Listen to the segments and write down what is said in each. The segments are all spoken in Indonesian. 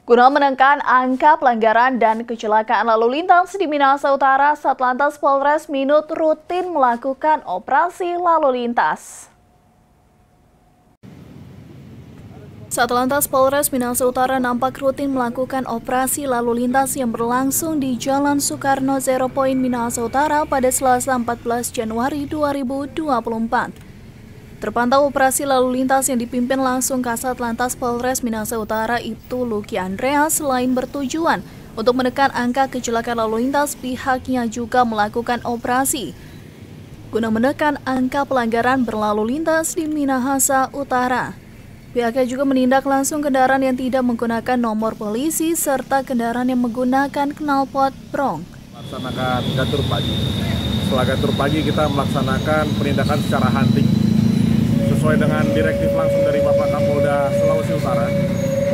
Guna menekan angka pelanggaran dan kecelakaan lalu lintas di Minahasa Utara, Satlantas Polres Minut rutin melakukan operasi lalu lintas. Satlantas Polres Minahasa Utara nampak rutin melakukan operasi lalu lintas yang berlangsung di Jalan Soekarno Zero Point Minahasa Utara pada Selasa 14 Januari 2024. Terpantau operasi lalu lintas yang dipimpin langsung Kasat Lantas Polres Minahasa Utara Ibtu Luki Andreas. Selain bertujuan untuk menekan angka kecelakaan lalu lintas, pihaknya juga melakukan operasi guna menekan angka pelanggaran berlalu lintas di Minahasa Utara. Pihaknya juga menindak langsung kendaraan yang tidak menggunakan nomor polisi serta kendaraan yang menggunakan knalpot brong. Melaksanakan gatur pagi. Setelah gatur pagi kita melaksanakan penindakan secara hunting sesuai dengan direktif langsung dari Bapak Kapolda Sulawesi Utara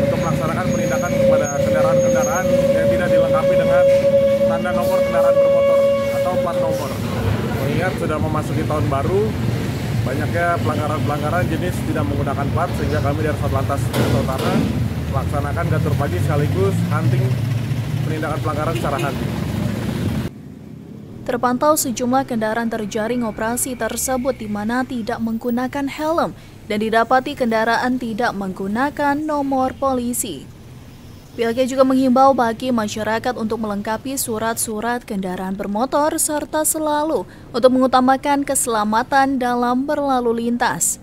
untuk melaksanakan penindakan kepada kendaraan-kendaraan yang tidak dilengkapi dengan tanda nomor kendaraan bermotor atau plat nomor. Mengingat sudah memasuki tahun baru, banyaknya pelanggaran-pelanggaran jenis tidak menggunakan plat, sehingga kami dari Satlantas Minahasa Utara melaksanakan gatur pagi sekaligus hunting penindakan pelanggaran secara hunting. Terpantau sejumlah kendaraan terjaring operasi tersebut di mana tidak menggunakan helm dan didapati kendaraan tidak menggunakan nomor polisi. Pihaknya juga menghimbau bagi masyarakat untuk melengkapi surat-surat kendaraan bermotor serta selalu untuk mengutamakan keselamatan dalam berlalu lintas.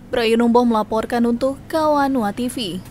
Brayunumbo melaporkan untuk Kawanua TV.